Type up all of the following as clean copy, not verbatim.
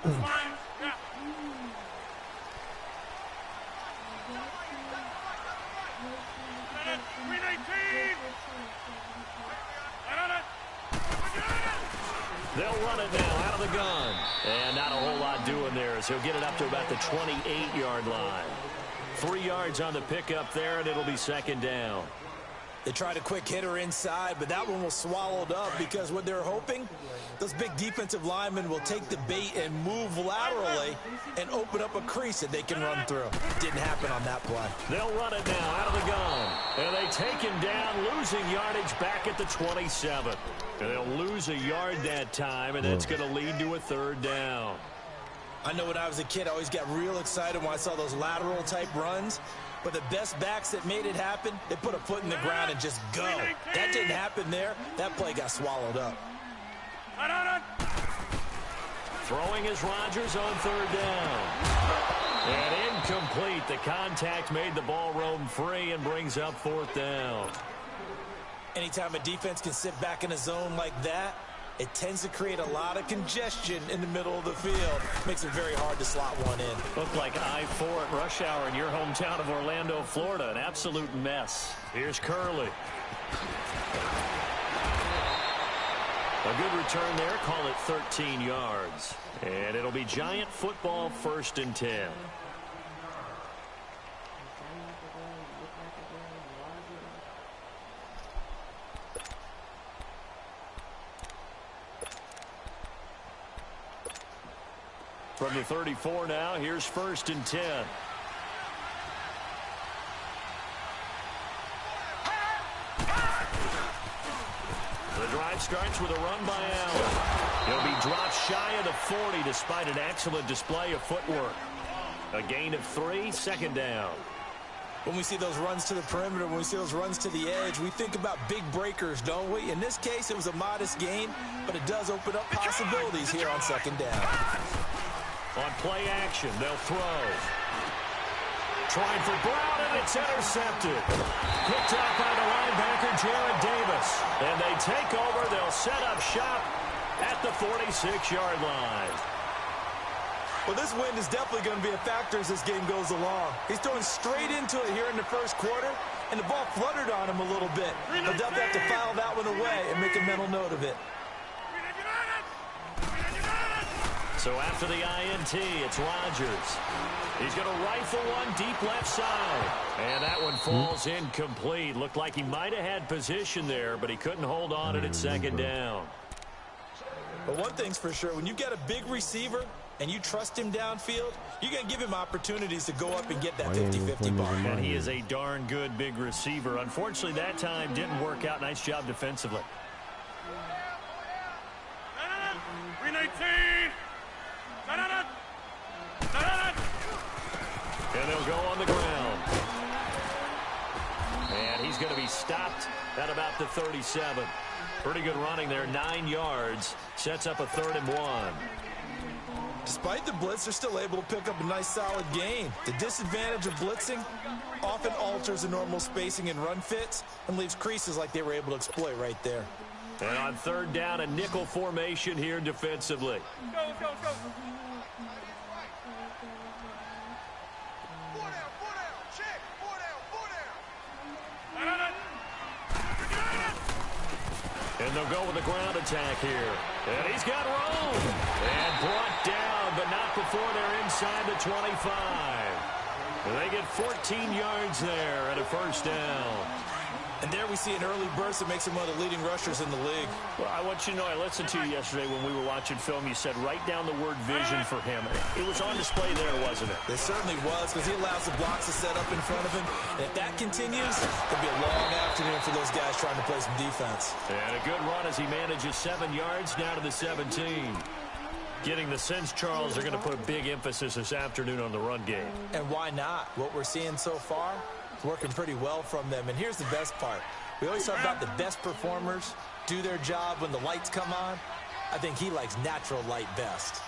They'll run it now out of the gun. And not a whole lot doing there as he'll get it up to about the 28-yard line. 3 yards on the pickup there, and it'll be second down. They tried a quick hitter inside, but that one was swallowed up because what they're hoping, those big defensive linemen will take the bait and move laterally and open up a crease that they can run through. Didn't happen on that play. They'll run it now out of the gun. And they take him down, losing yardage back at the 27. And they'll lose a yard that time, and that's going to lead to a third down. I know when I was a kid, I always got real excited when I saw those lateral-type runs. But the best backs that made it happen, they put a foot in the ground and just go. That didn't happen there. That play got swallowed up. Throwing is Rodgers on third down. And incomplete. The contact made the ball roam free and brings up fourth down. Anytime a defense can sit back in a zone like that, it tends to create a lot of congestion in the middle of the field. Makes it very hard to slot one in. Looked like I-4 at rush hour in your hometown of Orlando, Florida. An absolute mess. Here's Curley. A good return there. Call it 13 yards. And it'll be Giant football, 1st and 10. From the 34 now, here's 1st and 10. The drive starts with a run by Allen. He'll be dropped shy of the 40 despite an excellent display of footwork. A gain of 3, 2nd down. When we see those runs to the perimeter, when we see those runs to the edge, we think about big breakers, don't we? In this case, it was a modest gain, but it does open up possibilities here on 2nd down. On play action, they'll throw. Trying for Brown, and it's intercepted. Picked out by the linebacker, Jared Davis. And they take over. They'll set up shop at the 46-yard line. Well, this wind is definitely going to be a factor as this game goes along. He's throwing straight into it here in the first quarter, and the ball fluttered on him a little bit. But they'll have to file that one away and make a mental note of it. So after the INT, it's Rodgers. He's going to rifle one deep left side. And that one falls incomplete. Looked like he might have had position there, but he couldn't hold on at 2nd down. But one thing's for sure, when you get a big receiver and you trust him downfield, you're going to give him opportunities to go up and get that 50-50 ball. And he is a darn good big receiver. Unfortunately, that time didn't work out. Nice job defensively. 319. And they'll go on the ground. And he's going to be stopped at about the 37. Pretty good running there, 9 yards. Sets up a 3rd and 1. Despite the blitz, they're still able to pick up a nice solid gain. The disadvantage of blitzing often alters the normal spacing and run fits and leaves creases like they were able to exploit right there. And on 3rd down, a nickel formation here defensively. Go, go, go. And they'll go with the ground attack here. And he's got room. And brought down, but not before they're inside the 25. And they get 14 yards there at a 1st down. And there we see an early burst that makes him one of the leading rushers in the league. Well, I want you to know, I listened to you yesterday when we were watching film. You said write down the word vision for him. It was on display there, wasn't it? It certainly was, because he allows the blocks to set up in front of him. And if that continues, it'll be a long afternoon for those guys trying to play some defense. And a good run as he manages 7 yards down to the 17. Getting the sense, Charles, they're going to put a big emphasis this afternoon on the run game. And why not? What we're seeing so far is working pretty well from them. And here's the best part. We always talk about the best performers do their job when the lights come on. I think he likes natural light best.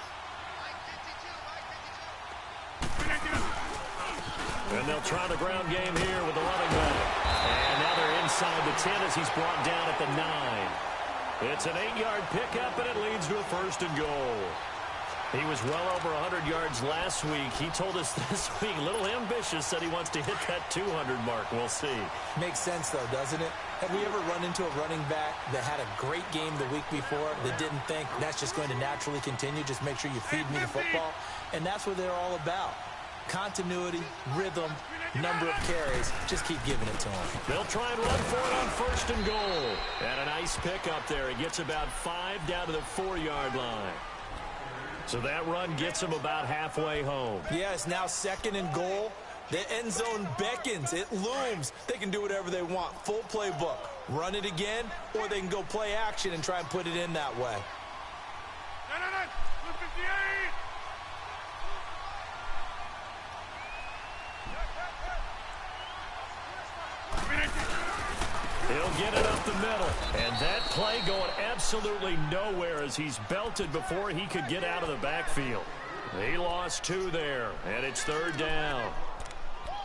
And they'll try the ground game here with the running back. And now they're inside the 10 as he's brought down at the 9. It's an 8-yard pickup, and it leads to a 1st and goal. He was well over 100 yards last week. He told us this week, a little ambitious, said he wants to hit that 200 mark. We'll see. Makes sense, though, doesn't it? Have we ever run into a running back that had a great game the week before that didn't think that's just going to naturally continue? Just make sure you feed me the football. And that's what they're all about. Continuity, rhythm, number of carries. Just keep giving it to him. They'll try and run for it on 1st and goal. And a nice pickup there. He gets about 5 down to the 4-yard line. So that run gets him about halfway home. Yeah, it's now 2nd and goal. The end zone beckons. It looms. They can do whatever they want. Full playbook. Run it again, or they can go play action and try and put it in that way. No. 58. He'll get it up the middle. And that play going absolutely nowhere as he's belted before he could get out of the backfield. He lost 2 there, and it's 3rd down.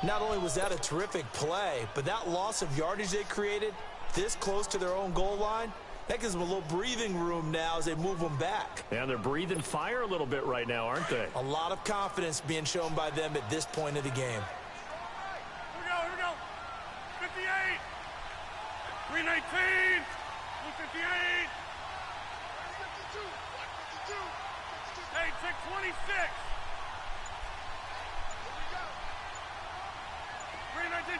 Not only was that a terrific play, but that loss of yardage they created this close to their own goal line, that gives them a little breathing room now as they move them back. And they're breathing fire a little bit right now, aren't they? A lot of confidence being shown by them at this point of the game. Here we go. 58. 319. 58. Hey, 626. 319.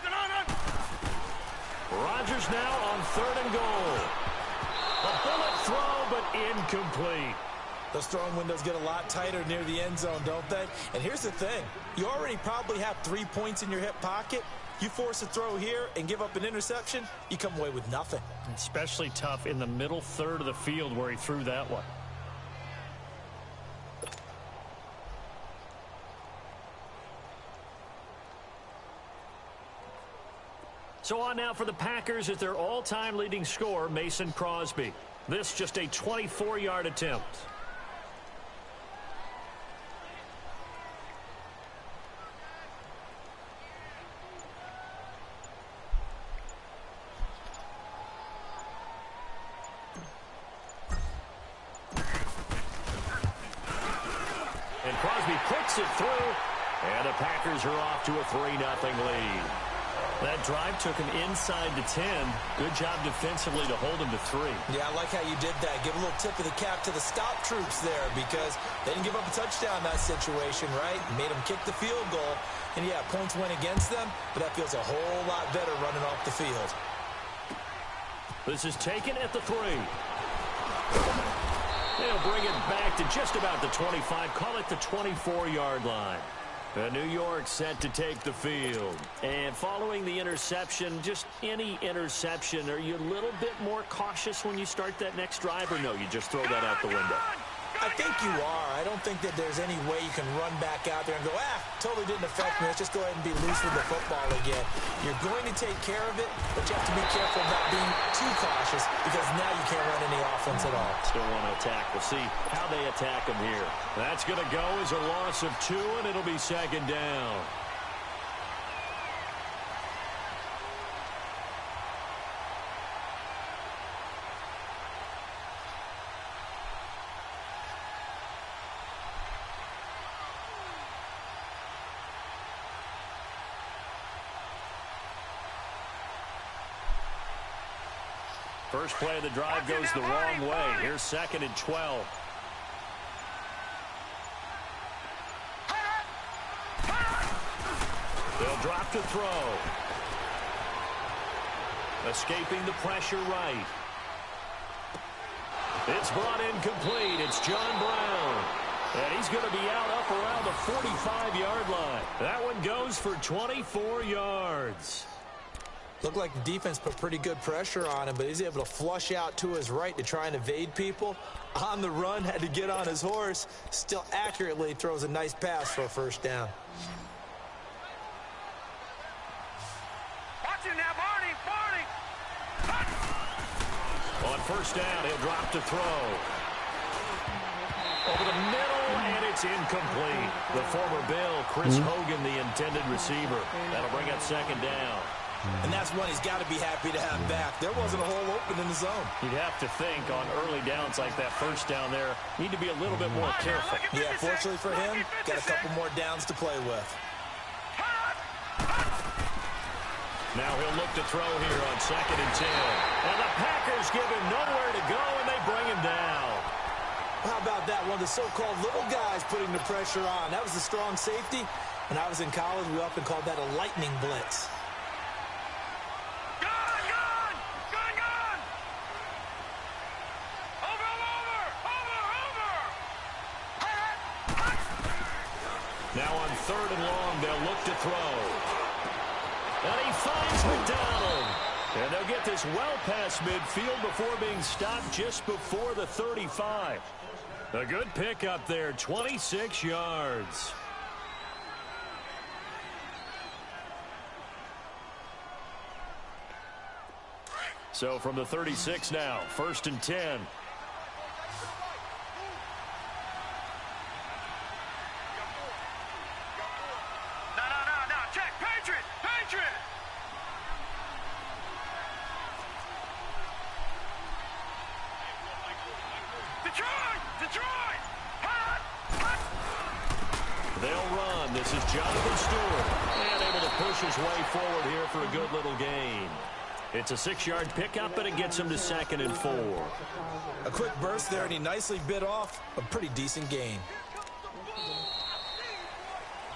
Rodgers now on 3rd and goal. A bullet throw, but incomplete. Those throwing windows get a lot tighter near the end zone, don't they? And here's the thing. You already probably have 3 points in your hip pocket. You force a throw here and give up an interception, you come away with nothing. Especially tough in the middle third of the field where he threw that one. So on now for the Packers is their all-time leading scorer, Mason Crosby. This just a 24-yard attempt. And Crosby puts it through, and the Packers are off to a 3-0 lead. That drive took him inside the 10. Good job defensively to hold him to 3. Yeah, I like how you did that. Give a little tip of the cap to the scout troops there because they didn't give up a touchdown in that situation, right? Made them kick the field goal. And, yeah, points went against them, but that feels a whole lot better running off the field. This is taken at the 3. They'll bring it back to just about the 25. Call it the 24-yard line. New York set to take the field. And following the interception, just any interception, are you a little bit more cautious when you start that next drive, or no, you just throw that out the window? I think you are. I don't think that there's any way you can run back out there and go, totally didn't affect me. Let's just go ahead and be loose with the football again. You're going to take care of it, but you have to be careful about being too cautious because now you can't run any offense at all. Still want to attack. We'll see how they attack them here. That's going to go as a loss of 2, and it'll be 2nd down. First play of the drive goes the wrong way. Here's 2nd and 12. They'll drop to throw. Escaping the pressure right. It's brought in complete. It's John Brown. And he's going to be out up around the 45-yard line. That one goes for 24 yards. Looked like the defense put pretty good pressure on him, but he's able to flush out to his right to try and evade people. On the run, had to get on his horse. Still accurately throws a nice pass for a 1st down. Watch it now, Barney. On 1st down, he'll drop to throw. Over the middle, and it's incomplete. The former Bill, Chris Hogan, the intended receiver. That'll bring up 2nd down. And that's one he's got to be happy to have back. There wasn't a hole open in the zone. You'd have to think on early downs like that first down there, need to be a little bit more careful. Yeah, fortunately for him, got a couple more downs to play with. Now he'll look to throw here on 2nd and 10. And the Packers give him nowhere to go, and they bring him down. How about that? One of the so-called little guys putting the pressure on. That was a strong safety. When I was in college, we often called that a lightning blitz. Now on 3rd and long, they'll look to throw. And he finds McDonald. And they'll get this well past midfield before being stopped just before the 35. A good pickup there, 26 yards. So from the 36 now, 1st and 10. They'll run. This is Jonathan Stewart. And able to push his way forward here for a good little gain. It's a 6-yard pickup, but it gets him to 2nd and 4. A quick burst there, and he nicely bit off a pretty decent gain.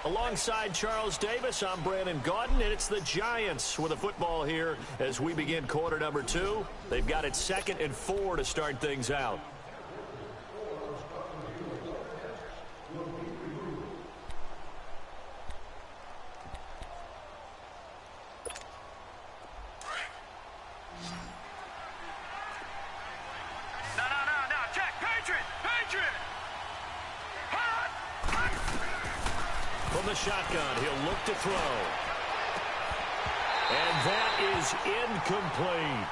Alongside Charles Davis, I'm Brandon Gaudin, and it's the Giants with a football here as we begin quarter number 2. They've got it 2nd and 4 to start things out. From the shotgun, he'll look to throw. And that is incomplete.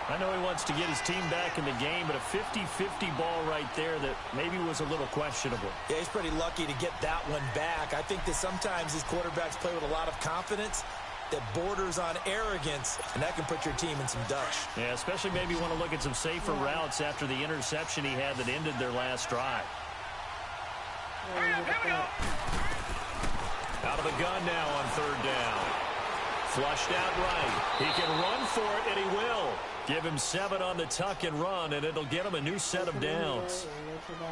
I know he wants to get his team back in the game, but a 50-50 ball right there that maybe was a little questionable. Yeah, he's pretty lucky to get that one back. I think that sometimes these quarterbacks play with a lot of confidence that borders on arrogance, and that can put your team in some dutch. Yeah, especially maybe want to look at some safer routes after the interception he had that ended their last drive. Here we go. Out of the gun now on 3rd down. Flushed out right. He can run for it, and he will. Give him 7 on the tuck and run, and it'll get him a new set of downs.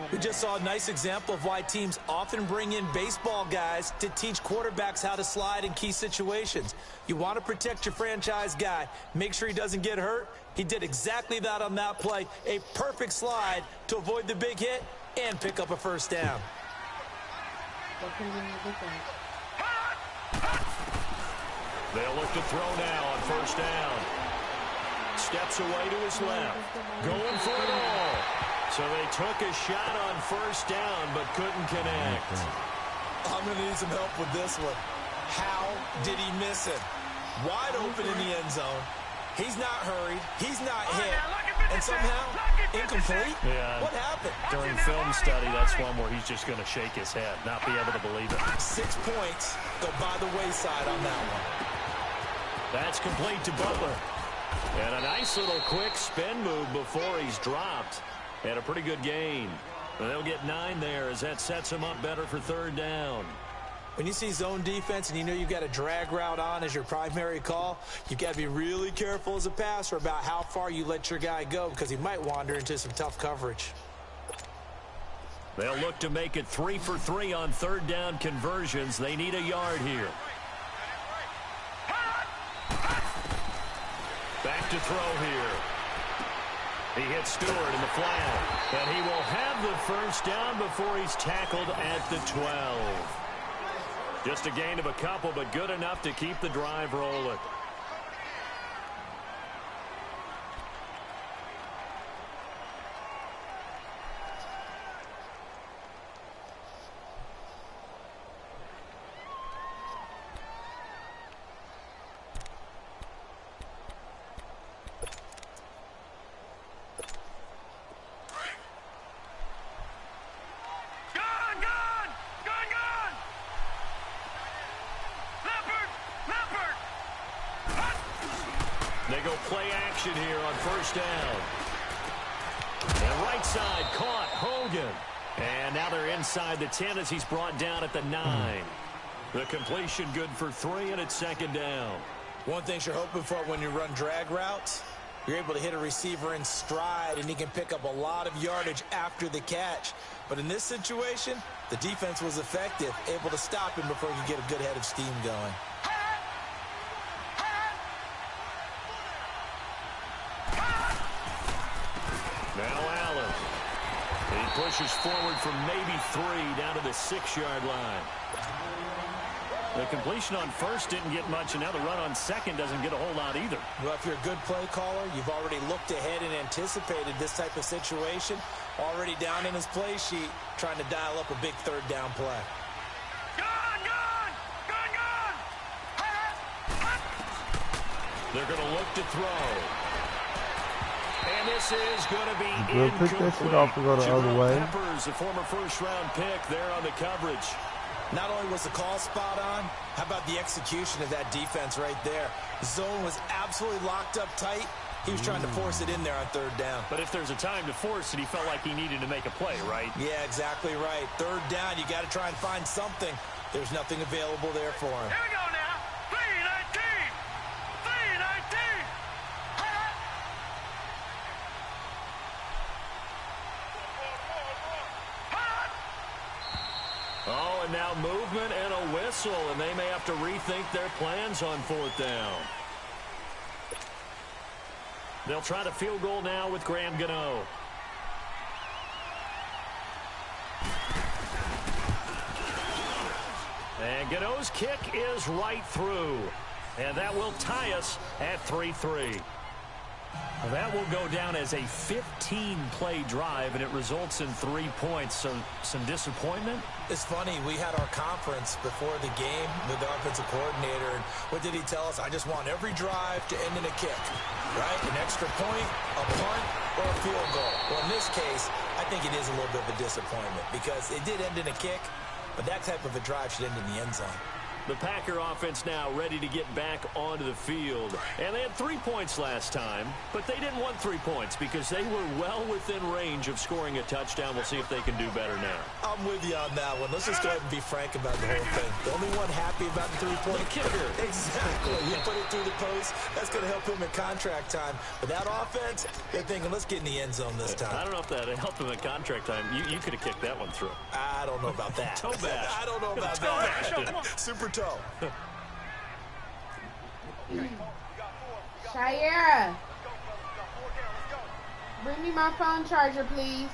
We just saw a nice example of why teams often bring in baseball guys to teach quarterbacks how to slide in key situations. You want to protect your franchise guy. Make sure he doesn't get hurt. He did exactly that on that play. A perfect slide to avoid the big hit and pick up a first down. They'll look to throw now on 1st down. Steps away to his left. Going for it all. So they took a shot on 1st down but couldn't connect. I'm going to need some help with this one. How did he miss it? Wide open in the end zone. He's not hurried. He's not hit. And somehow, incomplete? Yeah. What happened? During film study, that's one where he's just going to shake his head, not be able to believe it. 6 points go by the wayside on that one. That's complete to Butler. And a nice little quick spin move before he's dropped. And a pretty good gain. They'll get 9 there as that sets him up better for 3rd down. When you see zone defense and you know you've got a drag route on as your primary call, you've got to be really careful as a passer about how far you let your guy go because he might wander into some tough coverage. They'll look to make it 3 for 3 on 3rd down conversions. They need a yard here. Back to throw here. He hits Stewart in the flat, and he will have the first down before he's tackled at the 12. Just a gain of a couple, but good enough to keep the drive rolling. They go play action here on first down. And right side caught Hogan. And now they're inside the 10 as he's brought down at the 9. The completion good for 3, and it's second down. One thing you're hoping for when you run drag routes, you're able to hit a receiver in stride, and he can pick up a lot of yardage after the catch. But in this situation, the defense was effective, able to stop him before he could get a good head of steam going. Now Allen. He pushes forward from maybe 3 down to the 6-yard line. The completion on first didn't get much, and now the run on second doesn't get a whole lot either. Well, if you're a good play caller, you've already looked ahead and anticipated this type of situation. Already down in his play sheet, trying to dial up a big third down play. They're going to look to throw. And this is going to be We'll pick that shit off and go the other way. Peppers, a former first-round pick, there on the coverage. Not only was the call spot on, how about the execution of that defense right there? The zone was absolutely locked up tight. He was trying to force it in there on third down. But if there's a time to force it, he felt like he needed to make a play, right? Yeah, exactly right. Third down, you got to try and find something. There's nothing available there for him. Here we go now. 3-19. 3-19. Oh, and now movement and a whistle, and they may have to rethink their plans on fourth down. They'll try the field goal now with Graham Gano. And Gano's kick is right through. And that will tie us at 3-3. That will go down as a 15-play drive, and it results in 3 points. So some disappointment? It's funny, we had our conference before the game with the offensive coordinator, and what did he tell us? I just want every drive to end in a kick, right? An extra point, a punt, or a field goal. Well, in this case, I think it is a little bit of a disappointment because it did end in a kick, but that type of a drive should end in the end zone. The Packer offense now ready to get back onto the field. And they had 3 points last time, but they didn't want 3 points because they were well within range of scoring a touchdown. We'll see if they can do better now. I'm with you on that one. Let's just go ahead and be frank about the whole thing. The only one happy about the 3-point kicker. Exactly. He put it through the post. That's going to help him in contract time. But that offense, they're thinking, let's get in the end zone this time. I don't know if that helped him in contract time. You could have kicked that one through. I don't know about that. Toe bash. I don't know about that. Super toe. Shira, bring me my phone charger, please.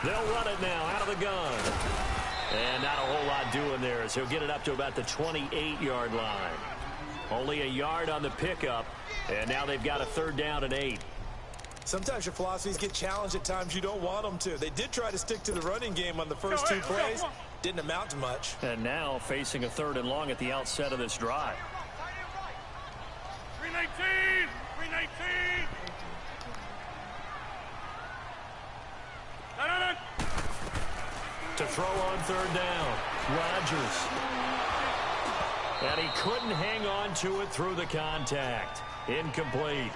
They'll run it now out of the gun. And not a whole lot doing there as he'll get it up to about the 28-yard line. Only a yard on the pickup, and now they've got a third down and 8. Sometimes your philosophies get challenged at times you don't want them to. They did try to stick to the running game on the first 2 plays. Didn't amount to much. And now facing a third and long at the outset of this drive. 3-19. 3-19. To throw on third down, Rodgers. And he couldn't hang on to it through the contact. Incomplete.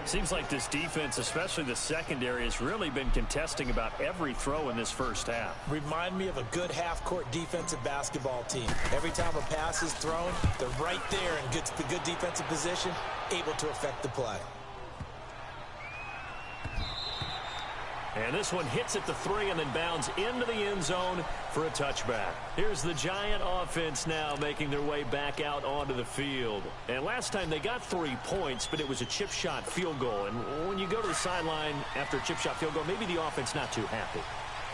Seems like this defense, especially the secondary, has really been contesting about every throw in this first half. Remind me of a good half-court defensive basketball team. Every time a pass is thrown, they're right there in good defensive position, able to affect the play. And this one hits at the 3 and then bounds into the end zone for a touchback. Here's the Giant offense now making their way back out onto the field. And last time they got 3 points, but it was a chip shot field goal. And when you go to the sideline after a chip shot field goal, maybe the offense not too happy.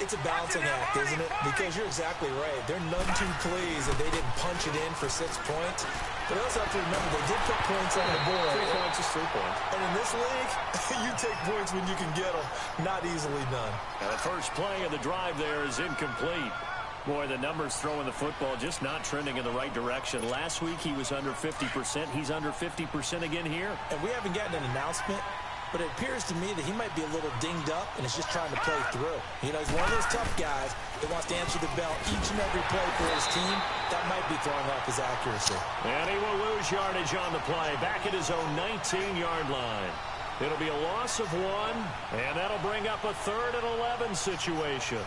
It's a balancing act, isn't it? Because you're exactly right. They're none too pleased that they didn't punch it in for 6 points. But also have to remember they did put points on the board. 3 points is 3 points. And in this league, you take points when you can get them. Not easily done. And the first play of the drive there is incomplete. Boy, the numbers throwing the football just not trending in the right direction. Last week he was under 50%. He's under 50% again here. And we haven't gotten an announcement but it appears to me that he might be a little dinged up and is just trying to play through. You know, he's one of those tough guys that wants to answer the bell each and every play for his team. That might be throwing off his accuracy. And he will lose yardage on the play, back at his own 19-yard line. It'll be a loss of 1, and that'll bring up a 3rd and 11 situation.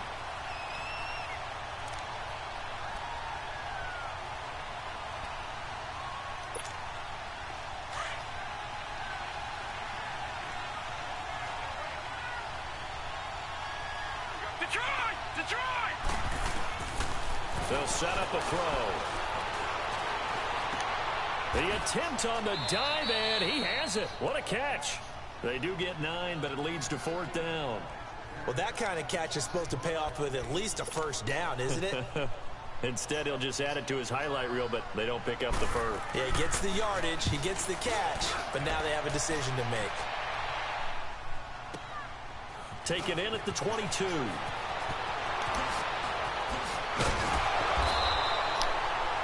They'll set up a throw. The attempt on the dive, and he has it. What a catch. They do get 9, but it leads to 4th down. Well, that kind of catch is supposed to pay off with at least a 1st down, isn't it? Instead, he'll just add it to his highlight reel, but they don't pick up the first. Yeah, he gets the yardage, he gets the catch, but now they have a decision to make. Taken in at the 22.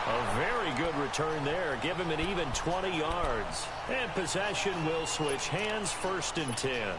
A very good return there. Give him an even 20 yards. And possession will switch hands, 1st and 10.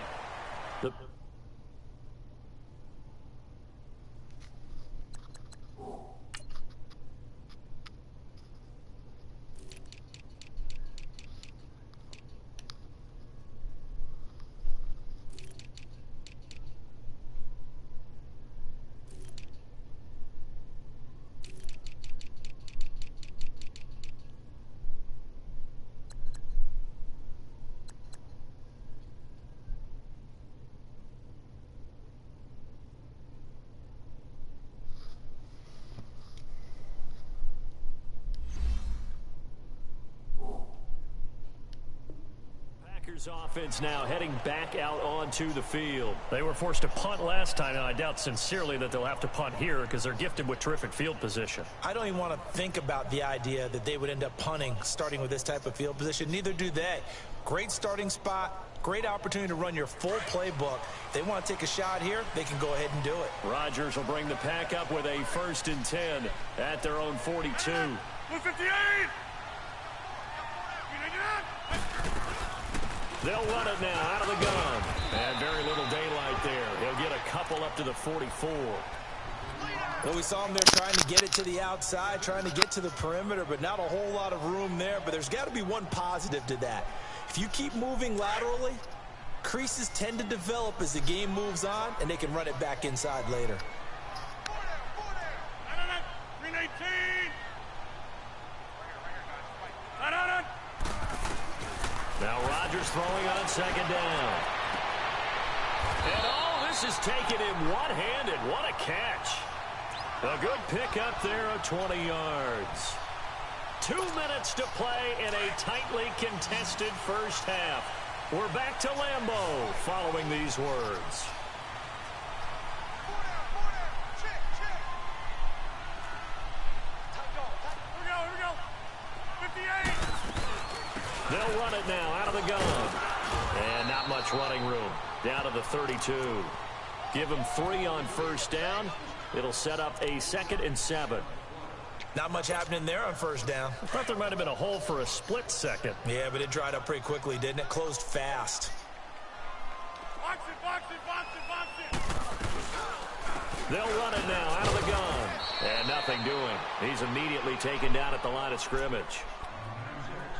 Offense now heading back out onto the field. They were forced to punt last time, and I doubt sincerely that they'll have to punt here because they're gifted with terrific field position. I don't even want to think about the idea that they would end up punting starting with this type of field position. Neither do they. Great starting spot, great opportunity to run your full playbook. If they want to take a shot here, they can go ahead and do it. Rodgers will bring the pack up with a 1st and 10 at their own 42. 58! They'll run it now out of the gun. And very little daylight there. He'll get a couple up to the 44. Well, we saw him there trying to get it to the outside, trying to get to the perimeter, but not a whole lot of room there. But there's got to be one positive to that. If you keep moving laterally, creases tend to develop as the game moves on, and they can run it back inside later. 319! Now Rodgers throwing on 2nd down. And oh, this is taken in one-handed. What a catch. A good pick up there of 20 yards. 2 minutes to play in a tightly contested first half. We're back to Lambeau following these words. They'll run it now out of the gun. And not much running room. Down to the 32. Give them 3 on 1st down. It'll set up a 2nd and 7. Not much happening there on 1st down. I thought there might have been a hole for a split second. Yeah, but it dried up pretty quickly, didn't it? Closed fast. Box it! They'll run it now out of the gun. And nothing doing. He's immediately taken down at the line of scrimmage.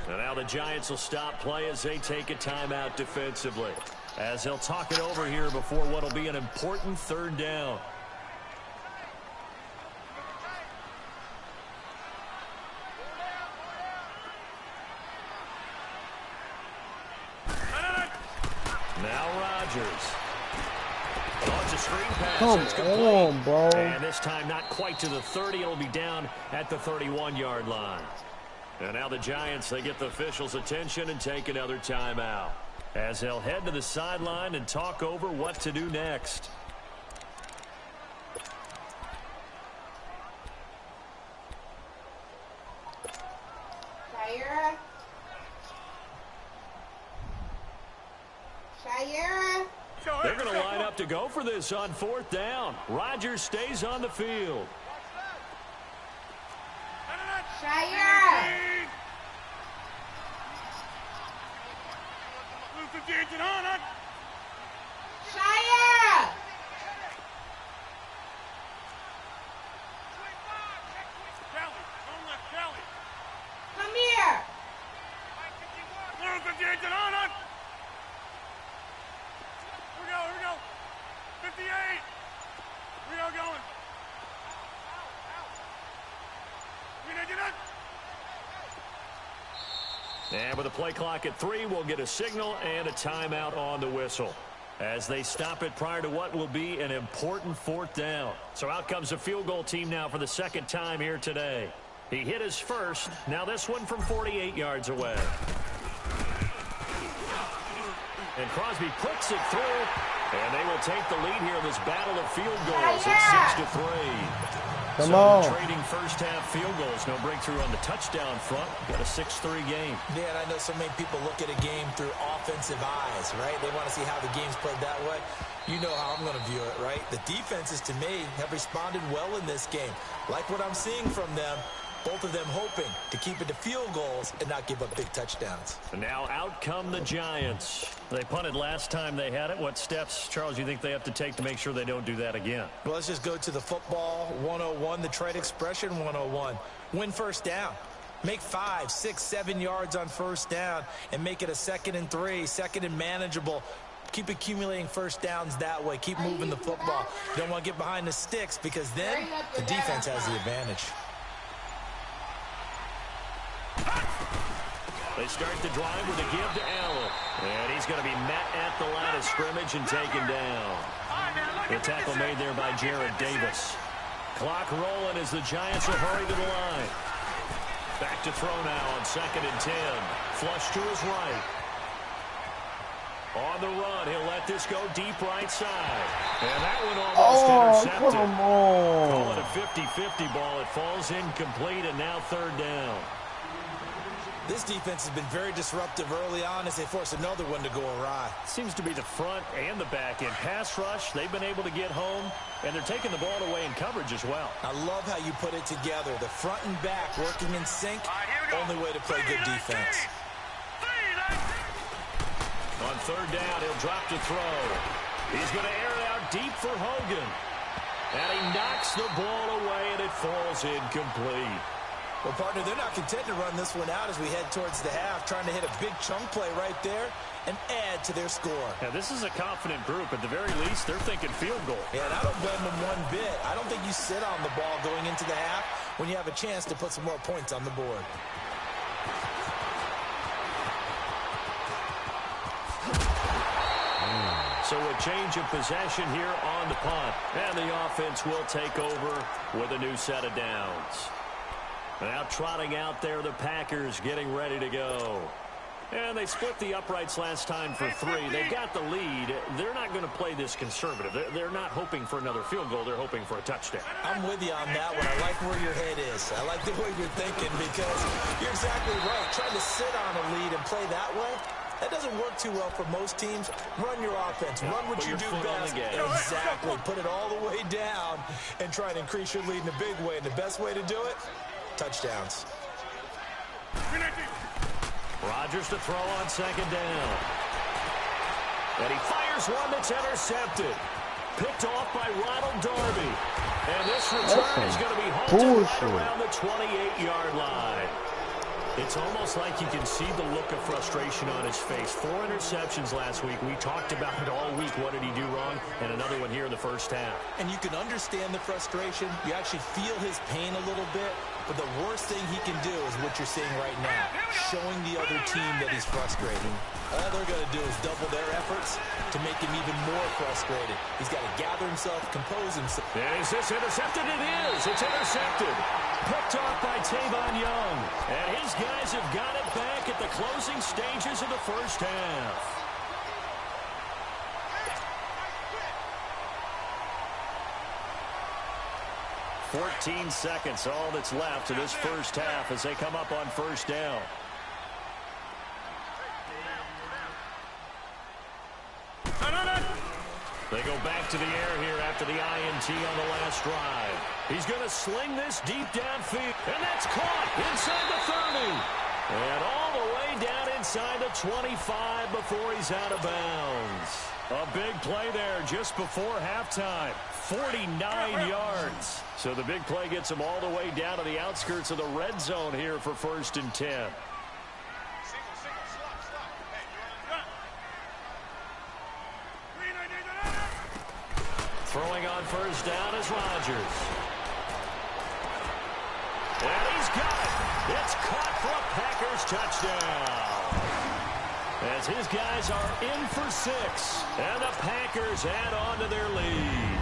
And now the Giants will stop play as they take a timeout defensively. As they'll talk it over here before what will be an important 3rd down. Now Rodgers. Oh, it's a screen pass. Come It's on, bro. And this time not quite to the 30. It'll be down at the 31-yard line. And now the Giants, they get the officials' attention and take another timeout. As they'll head to the sideline and talk over what to do next. Shayera. They're going to line up to go for this on 4th down. Rodgers stays on the field. Shayera. Shia! Come here! Here we go. 58. Here we go, going. And with the play clock at 3, we'll get a signal and a timeout on the whistle as they stop it prior to what will be an important 4th down. So out comes a field goal team now for the 2nd time here today. He hit his first. Now this one from 48 yards away. And Crosby puts it through. And they will take the lead here in this battle of field goals. It's 6-3. Come so on. Trading first half field goals. No breakthrough on the touchdown front. Got a 6-3 game. Man, I know so many people look at a game through offensive eyes, right? They want to see how the game's played that way. You know how I'm going to view it, right? The defenses, to me, have responded well in this game. Like what I'm seeing from them. Both of them hoping to keep it to field goals and not give up big touchdowns. And now out come the Giants. They punted last time they had it. What steps, Charles, you think they have to take to make sure they don't do that again? Well, let's just go to the football 101, the trade expression 101. Win first down. Make 5, 6, 7 yards on first down and make it a 2nd and 3, 2nd and manageable. Keep accumulating first downs that way. Keep moving the football. You don't want to get behind the sticks because then the defense has the advantage. They start the drive with a give to Allen. And he's going to be met at the line of scrimmage and taken down. The tackle made there by Jared Davis. Clock rolling as the Giants will hurry to the line. Back to throw now on 2nd and 10. Flush to his right. On the run, he'll let this go deep right side. And that one almost intercepted. Come on. Call it a 50-50 ball. It falls incomplete, and now 3rd down. This defense has been very disruptive early on as they force another one to go awry. Seems to be the front and the back end. Pass rush, they've been able to get home, and they're taking the ball away in coverage as well. I love how you put it together. The front and back working in sync. Only way to play good defense. On 3rd down, he'll drop to throw. He's going to air it out deep for Hogan. And he knocks the ball away, and it falls incomplete. Well, partner, they're not content to run this one out as we head towards the half, trying to hit a big chunk play right there and add to their score. Now, this is a confident group. At the very least, they're thinking field goal. Yeah, and I don't blame them one bit. I don't think you sit on the ball going into the half when you have a chance to put some more points on the board. So a change of possession here on the punt. And the offense will take over with a new set of downs. Now trotting out there, the Packers getting ready to go. And they split the uprights last time for 3. They got the lead. They're not going to play this conservative. They're not hoping for another field goal. They're hoping for a touchdown. I'm with you on that one. I like where your head is. I like the way you're thinking because you're exactly right. Trying to sit on a lead and play that way, that doesn't work too well for most teams. Run your offense. Run what you do best. Exactly. Put it all the way down and try and increase your lead in a big way. And the best way to do it, touchdowns. Rodgers to throw on 2nd down. And he fires one that's intercepted. Picked off by Ronald Darby. And this return is going to be halted right around the 28-yard line. It's almost like you can see the look of frustration on his face. 4 interceptions last week. We talked about it all week. What did he do wrong? And another one here in the first half. And you can understand the frustration. You actually feel his pain a little bit. But the worst thing he can do is what you're seeing right now, showing the other team that he's frustrated. All they're going to do is double their efforts to make him even more frustrated. He's got to gather himself, compose himself. Is this intercepted? It is. It's intercepted. Picked off by Tavon Young. And his guys have got it back at the closing stages of the first half. "14 seconds, all that's left to this first half as they come up on first down. They go back to the air here after the INT on the last drive. He's going to sling this deep downfield, and that's caught inside the 30. And all the way down inside inside the 25 before he's out of bounds. A big play there just before halftime. 49 yards. So the big play gets him all the way down to the outskirts of the red zone here for 1st and 10. Throwing on 1st down is Rodgers. And he's got it. It's caught for a Packers touchdown. As his guys are in for 6. And the Packers add on to their lead.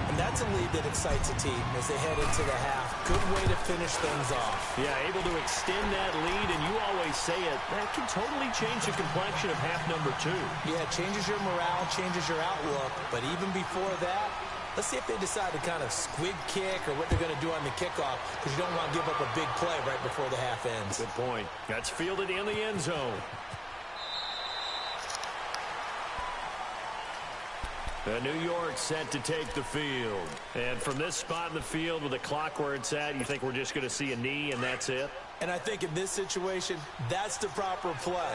And that's a lead that excites a team as they head into the half. Good way to finish things off. Yeah, able to extend that lead, and you always say it, that can totally change the complexion of half number 2. Yeah, it changes your morale, changes your outlook. But even before that, let's see if they decide to kind of squib kick or what they're going to do on the kickoff, because you don't want to give up a big play right before the half ends. Good point. That's fielded in the end zone. And New York set to take the field. And from this spot in the field with the clock where it's at, you think we're just going to see a knee and that's it? And I think in this situation, that's the proper play.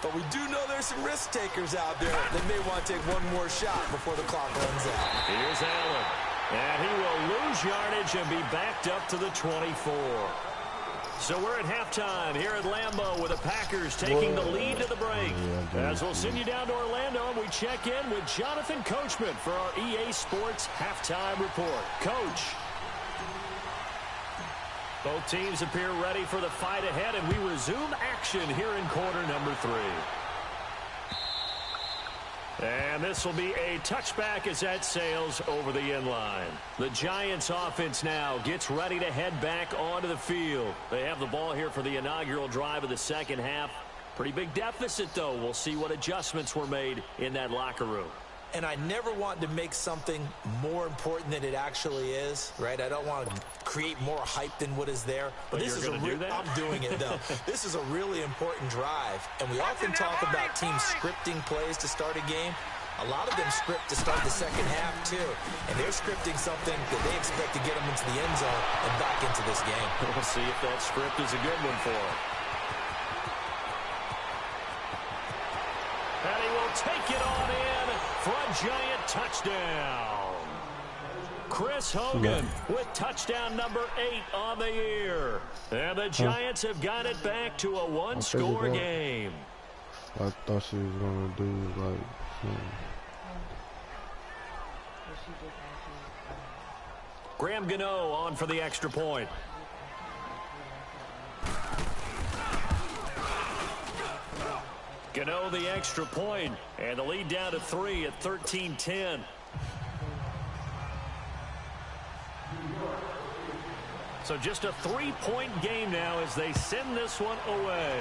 But we do know there's some risk takers out there that may want to take one more shot before the clock runs out. Here's Allen. And he will lose yardage and be backed up to the 24. So we're at halftime here at Lambeau with the Packers taking the lead to the break. As we'll send you down to Orlando, and we check in with Jonathan Coachman for our EA Sports Halftime Report. Coach. Both teams appear ready for the fight ahead, and we resume action here in quarter number 3. And this will be a touchback as that sails over the end line. The Giants offense now gets ready to head back onto the field. They have the ball here for the inaugural drive of the second half. Pretty big deficit, though. We'll see what adjustments were made in that locker room. And I never want to make something more important than it actually is, right? I don't want to create more hype than what is there. But this is I'm doing it, though. This is a really important drive. And we often talk about teams scripting plays to start a game. A lot of them script to start the second half, too. And they're scripting something that they expect to get them into the end zone and back into this game. We'll see if that script is a good one for them. And he will take it on in for a giant touchdown. Chris Hogan with touchdown number 8 on the year. And the Giants have got it back to a one-score game. I thought she was going to do like Graham Gano on for the extra point. Gano the extra point, and the lead down to 3 at 13-10. So just a 3-point game now as they send this one away.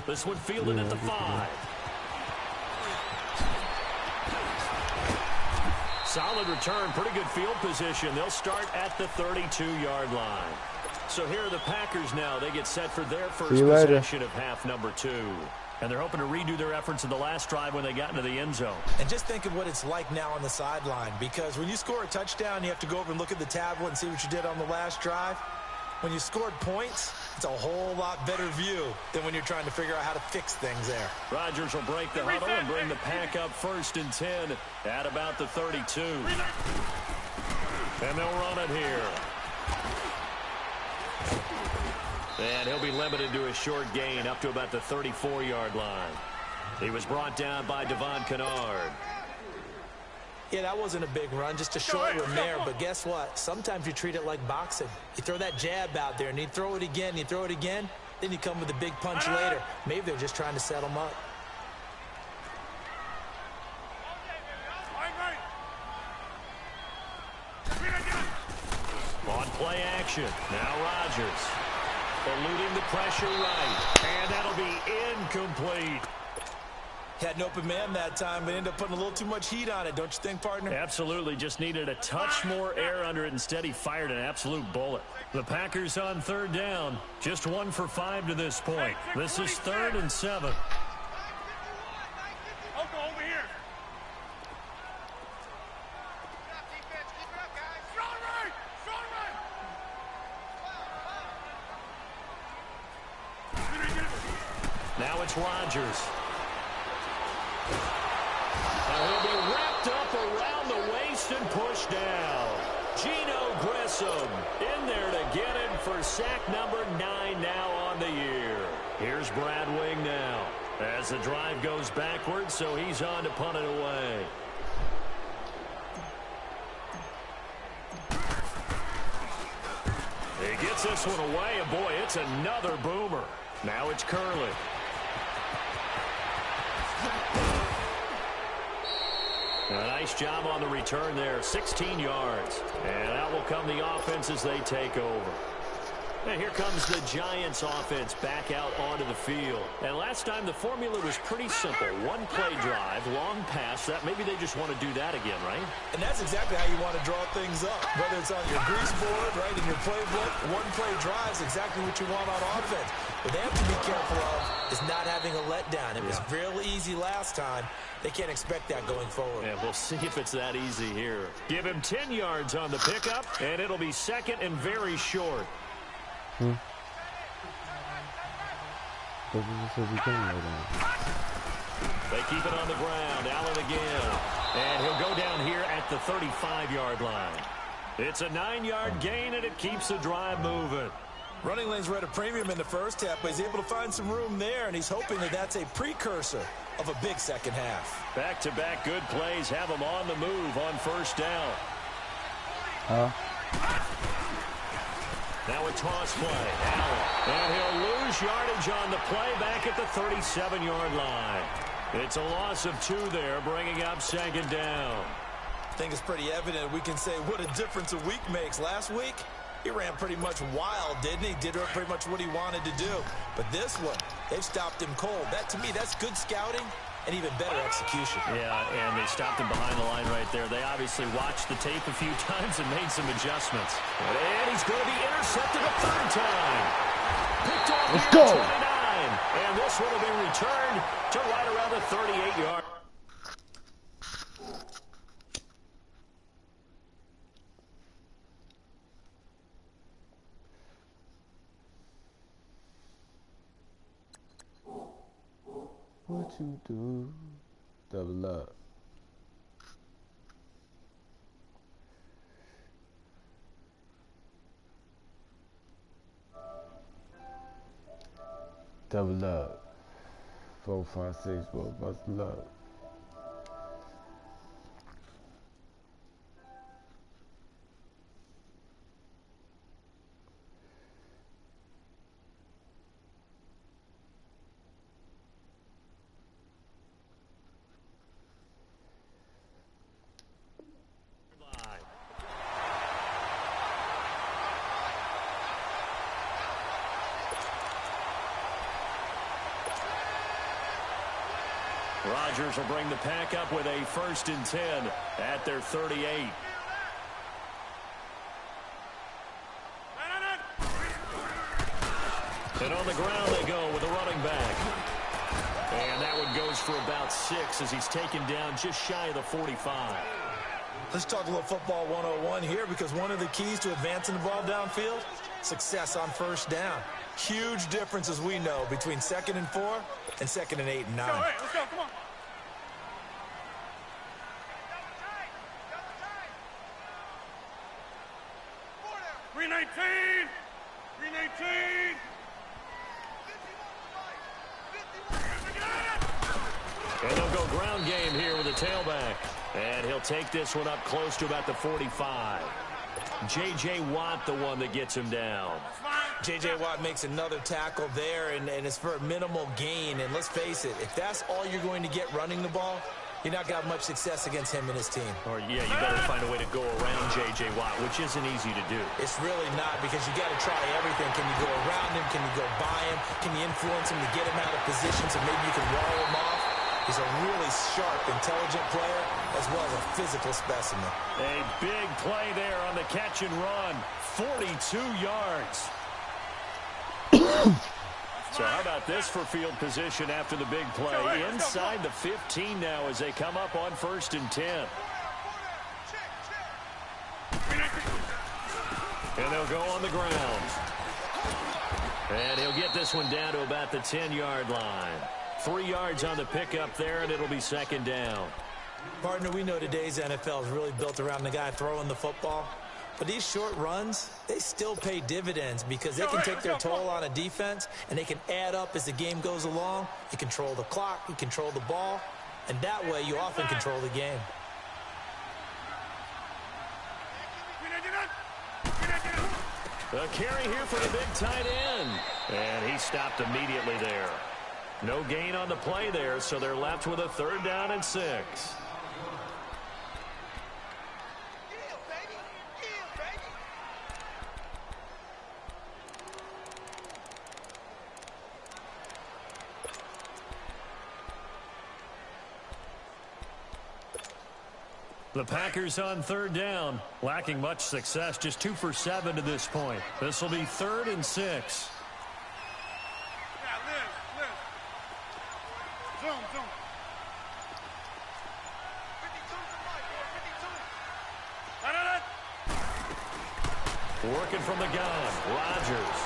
This one fielded at the 5. Solid return, pretty good field position. They'll start at the 32-yard line. So here are the Packers now. They get set for their first possession of half number 2. And they're hoping to redo their efforts in the last drive when they got into the end zone. And just think of what it's like now on the sideline, because when you score a touchdown, you have to go over and look at the tablet and see what you did on the last drive. When you scored points, it's a whole lot better view than when you're trying to figure out how to fix things there. Rodgers will break the huddle and bring the pack up 1st and 10 at about the 32. And they'll run it here. And he'll be limited to a short gain up to about the 34-yard line. He was brought down by Devon Kennard. Yeah, that wasn't a big run, just a short one there. But guess what? Sometimes you treat it like boxing. You throw that jab out there, and you throw it again, you throw it again, then you come with a big punch later. Maybe they're just trying to set them up. On play action, now Rodgers. Eluding the pressure right, and that'll be incomplete. Had an open man that time, but ended up putting a little too much heat on it, don't you think, partner? Absolutely, just needed a touch more air under it. Instead, he fired an absolute bullet. The Packers on 3rd down, just 1 for 5 to this point. This is 3rd and 7. I'll go over here. Strong right! Strong right! Now it's Rodgers. He'll be wrapped up around the waist and pushed down. Geno Grissom in there to get him for sack number 9 now on the year. Here's Brad Wing now as the drive goes backwards, so he's on to punt it away. He gets this one away, and boy, it's another boomer. Now it's Curley. A nice job on the return there, 16 yards. And out will come the offense as they take over. And here comes the Giants offense back out onto the field. And last time the formula was pretty simple. One play drive, long pass. That maybe they just want to do that again, right? And that's exactly how you want to draw things up. Whether it's on your grease board, right, in your playbook, one play drive is exactly what you want on offense. What they have to be careful of is not having a letdown. It was real easy last time. They can't expect that going forward. And we'll see if it's that easy here. Give him 10 yards on the pickup, and it'll be second and very short. They keep it on the ground. Allen again. And he'll go down here at the 35-yard line. It's a 9-yard gain, and it keeps the drive moving. Running lanes were at a premium in the first half, but he's able to find some room there, and he's hoping that that's a precursor of a big second half. Back-to-back good plays have him on the move on first down. Now a toss play. Allen. And he'll lose yardage on the play back at the 37-yard line. It's a loss of 2 there, bringing up second down. I think it's pretty evident. We can say what a difference a week makes. Last week, he ran pretty much wild, didn't he? Did pretty much what he wanted to do. But this one, they've stopped him cold. That, to me, that's good scouting and even better execution. Yeah, and they stopped him behind the line right there. They obviously watched the tape a few times and made some adjustments. And he's going to be intercepted a third time. Picked off Let's go. 29. And this one will be returned to right around the 38-yard. What you do? Double up. Double up. 4, 5, 6, well, bustle up. Rodgers will bring the pack up with a 1st and 10 at their 38. And on the ground they go with a running back. And that one goes for about 6 as he's taken down just shy of the 45. Let's talk a little football 101 here, because one of the keys to advancing the ball downfield, success on first down. Huge difference, as we know, between 2nd and 4 and 2nd and 8 and 9. Let's go, come on. And they'll go ground game here with a tailback. And he'll take this one up close to about the 45. J.J. Watt, the one that gets him down. J.J. Watt makes another tackle there, and it's for a minimal gain. And let's face it, if that's all you're going to get running the ball, you're not going to have much success against him and his team. Or, yeah, you better find a way to go around J.J. Watt, which isn't easy to do. It's really not, because you got to try everything. Can you go around him? Can you go by him? Can you influence him to get him out of position so maybe you can wall him off? He's a really sharp, intelligent player, as well as a physical specimen. A big play there on the catch and run. 42 yards. So how about this for field position after the big play? Inside the 15 now as they come up on 1st and 10. And they'll go on the ground. And he'll get this one down to about the 10-yard line. 3 yards on the pickup there, and it'll be second down. Partner, we know today's NFL is really built around the guy throwing the football. But these short runs, they still pay dividends because they can take their toll on a defense, and they can add up as the game goes along. You control the clock, you control the ball, and that way you often control the game. A carry here for the big tight end. And he stopped immediately there. No gain on the play there, so they're left with a 3rd down and 6. The Packers on 3rd down, lacking much success, just 2 for 7 to this point. This will be 3rd and 6. Yeah, Liz. Zoom. 52. Working from the gun, Rodgers.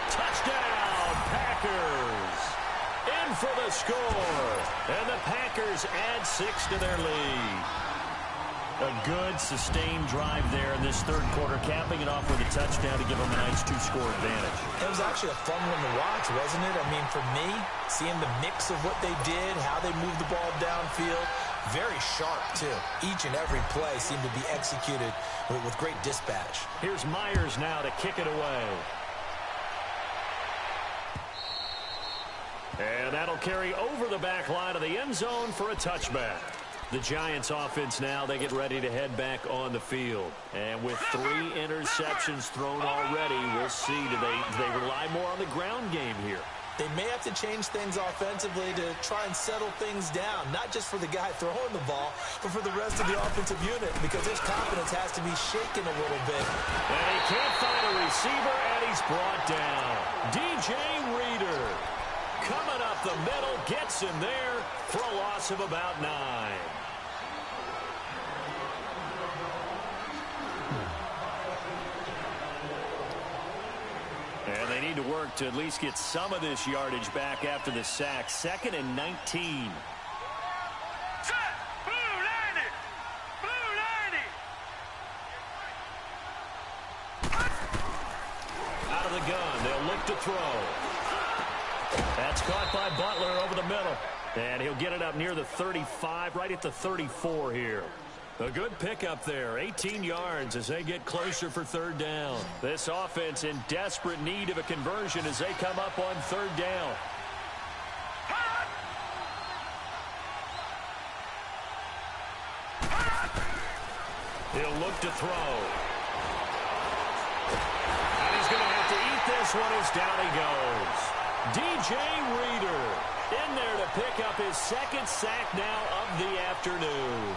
Touchdown, Packers. In for the score. And the Packers add 6 to their lead. A good, sustained drive there in this 3rd quarter, capping it off with a touchdown to give them a nice 2-score advantage. It was actually a fun one to watch, wasn't it? I mean, for me, seeing the mix of what they did, how they moved the ball downfield, very sharp, too. Each and every play seemed to be executed with great dispatch. Here's Myers now to kick it away. And that'll carry over the back line of the end zone for a touchback. The Giants offense now, they get ready to head back on the field. And with 3 interceptions thrown already, we'll see, do they rely more on the ground game here? They may have to change things offensively to try and settle things down, not just for the guy throwing the ball, but for the rest of the offensive unit, because his confidence has to be shaken a little bit. And he can't find a receiver, and he's brought down. DJ Reader coming up the middle, gets him there for a loss of about 9. And they need to work to at least get some of this yardage back after the sack. 2nd and 19. Out of the gun, they'll look to throw. That's caught by Butler over the middle. And he'll get it up near the 35, right at the 34 here. A good pickup there, 18 yards as they get closer for 3rd down. This offense in desperate need of a conversion as they come up on 3rd down. He'll look to throw. And he's going to have to eat this one as down he goes. DJ Reader in there to pick up his 2nd sack now of the afternoon.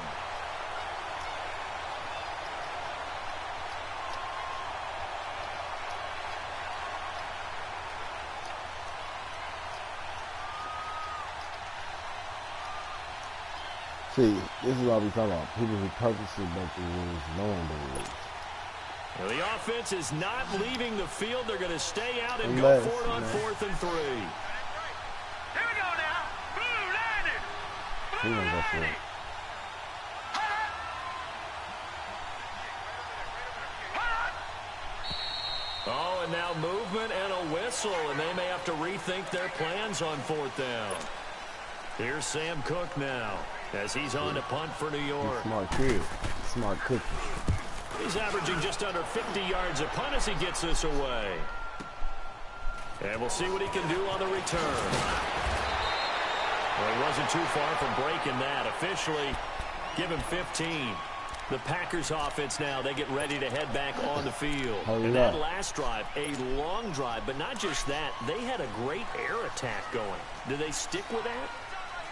See, this is what we talking about. People who purposely break the rules, knowing the rules. Well, the offense is not leaving the field. They're going to stay out and go for it on 4th and 3. Here we go now. Blue landed. He gonna go for it. Oh, and now movement and a whistle, and they may have to rethink their plans on 4th down. Here's Sam Cook now as he's on to punt for New York. Smart kid. Smart cookie. He's averaging just under 50 yards a punt as he gets this away. And we'll see what he can do on the return. Well, he wasn't too far from breaking that. Officially, give him 15. The Packers offense now, they get ready to head back on the field. And that last drive, a long drive, but not just that. They had a great air attack going. Do they stick with that?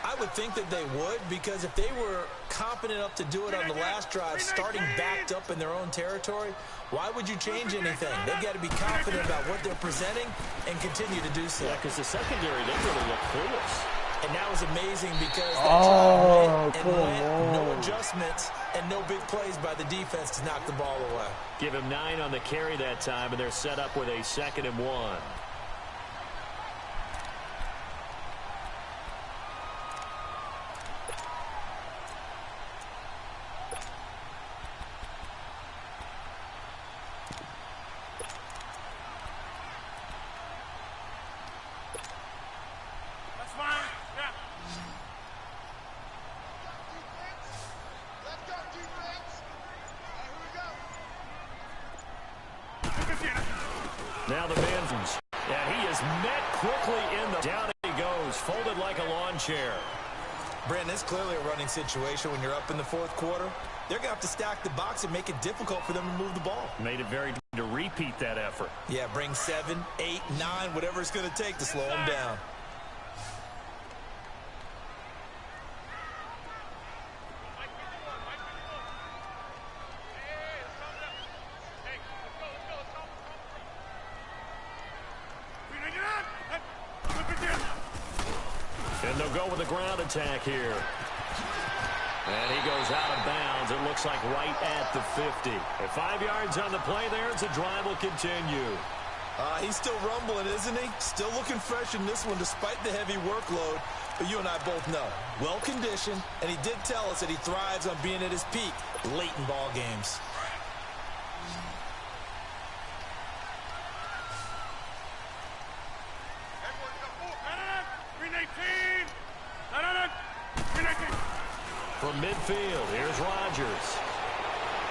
I would think that they would, because if they were competent enough to do it on the last drive, starting backed up in their own territory, why would you change anything? They've got to be confident about what they're presenting and continue to do so. Yeah, because the secondary, they really look clueless. And that was amazing because that drive went, no adjustments, and no big plays by the defense to knock the ball away. Give him 9 on the carry that time, and they're set up with a 2nd and 1. Now the man's, and he is met quickly in the, down he goes, folded like a lawn chair. Brandon, it's clearly a running situation when you're up in the fourth quarter. They're going to have to stack the box and make it difficult for them to move the ball. Made it very to repeat that effort. Yeah, bring 7, 8, 9, whatever it's going to take to slow them down. And they'll go with a ground attack here. And he goes out of bounds. It looks like right at the 50. At 5 yards on the play there, the drive will continue. He's still rumbling, isn't he? Still looking fresh in this one despite the heavy workload. But you and I both know, well-conditioned, and he did tell us that he thrives on being at his peak late in ball games. From midfield, here's Rodgers.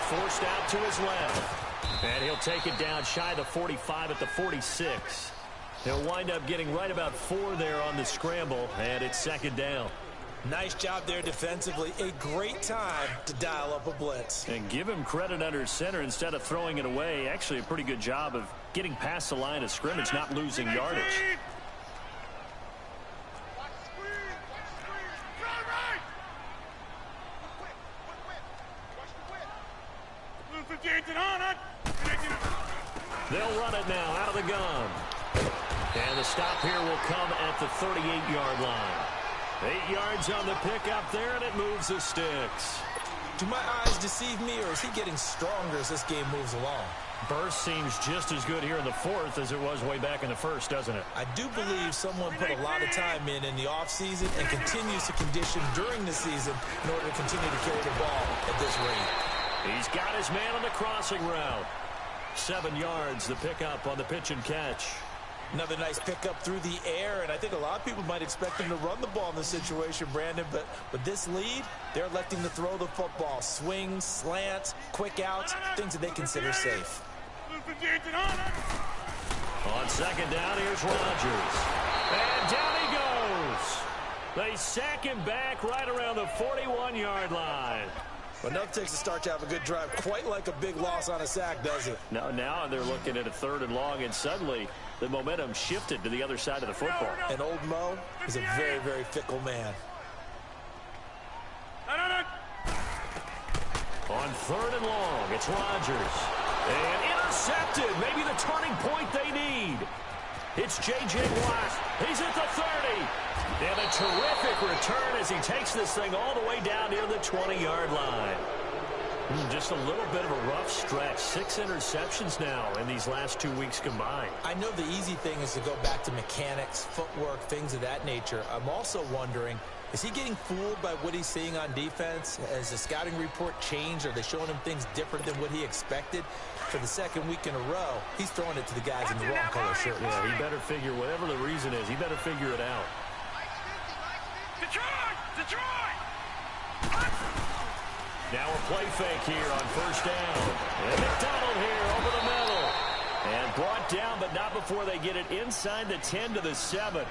Forced out to his left. And he'll take it down shy of the 45 at the 46. He'll wind up getting right about 4 there on the scramble, and it's second down. Nice job there defensively. A great time to dial up a blitz. And give him credit under center instead of throwing it away. Actually a pretty good job of getting past the line of scrimmage, not losing yardage. They'll run it now out of the gun. And the stop here will come at the 38-yard line. 8 yards on the pickup there, and it moves the sticks. Do my eyes deceive me, or is he getting stronger as this game moves along? Burst seems just as good here in the fourth as it was way back in the first, doesn't it? I do believe someone put a lot of time in the offseason and continues to condition during the season in order to continue to carry the ball at this rate. He's got his man on the crossing route. 7 yards, the pickup on the pitch and catch. Another nice pickup through the air, and I think a lot of people might expect him to run the ball in this situation, Brandon, but with this lead, they're electing to throw the football. Swings, slants, quick outs, things that they consider safe. On second down, here's Rodgers. And down he goes. They sack him back right around the 41-yard line. But enough takes to start to have a good drive, quite like a big loss on a sack, does it? Now they're looking at a 3rd and long, and suddenly the momentum shifted to the other side of the football. And old Mo is a very, very fickle man. On 3rd and long, it's Rodgers. And intercepted, maybe the turning point they need. It's J.J. Watt. He's at the 30. And a terrific return as he takes this thing all the way down near the 20-yard line. Just a little bit of a rough stretch. 6 interceptions now in these last 2 weeks combined. I know the easy thing is to go back to mechanics, footwork, things of that nature. I'm also wondering, is he getting fooled by what he's seeing on defense? Has the scouting report changed? Are they showing him things different than what he expected? For the 2nd week in a row, he's throwing it to the guys in the wrong color shirt. Yeah, he better figure, whatever the reason is, he better figure it out. Detroit! Now a play fake here on 1st down. And McDonald here over the middle. And brought down, but not before they get it inside the 10 to the 7.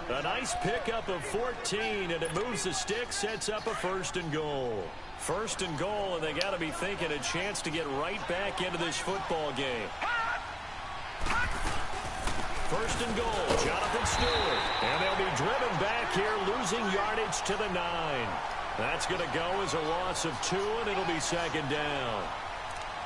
A nice pickup of 14, and it moves the stick, sets up a 1st and goal. 1st and goal, and they got to be thinking a chance to get right back into this football game. 1st and goal, Jonathan Stewart. And they'll be driven back here, losing yardage to the 9. That's going to go as a loss of 2, and it'll be 2nd down.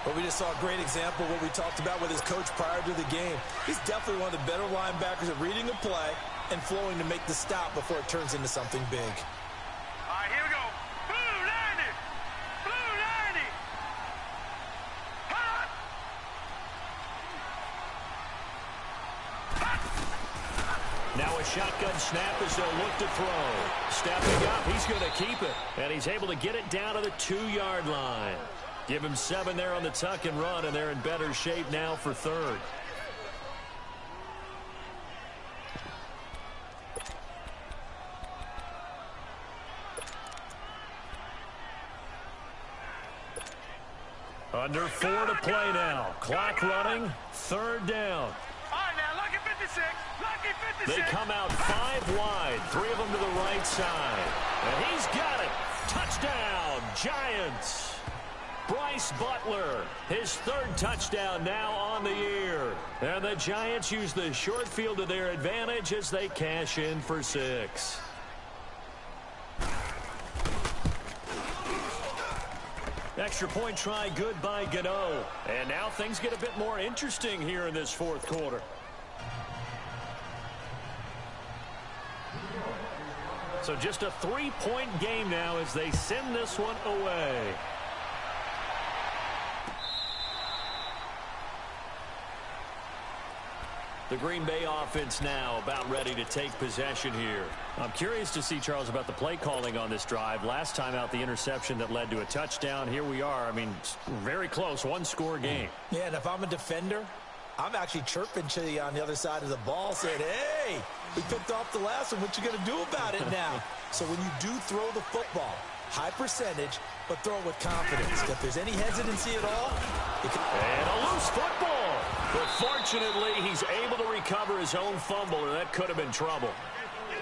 Well, we just saw a great example of what we talked about with his coach prior to the game. He's definitely one of the better linebackers at reading a play and flowing to make the stop before it turns into something big. All right, here we go. Blue 90! Blue 90! Hot! Now a shotgun snap as they'll look to throw. Stepping up, he's going to keep it. And he's able to get it down to the 2-yard line. Give him 7 there on the tuck and run, and they're in better shape now for 3rd. Under 4 to play now. Clock running. 3rd down. They come out 5 wide, 3 of them to the right side. And he's got it. Touchdown, Giants. Bryce Butler, his 3rd touchdown now on the year. And the Giants use the short field to their advantage as they cash in for 6. Extra point try good by Gano. And now things get a bit more interesting here in this 4th quarter. So just a 3-point game now as they send this one away. The Green Bay offense now about ready to take possession here. I'm curious to see, Charles, about the play calling on this drive. Last time out, the interception that led to a touchdown. Here we are. I mean, very close, 1-score game. Yeah, and if I'm a defender, I'm actually chirping to you on the other side of the ball saying, hey, we picked off the last one. What you going to do about it now? So when you do throw the football, high percentage, but throw it with confidence. If there's any hesitancy at all, and a loose football. But fortunately, he's able to recover his own fumble, or that could have been trouble.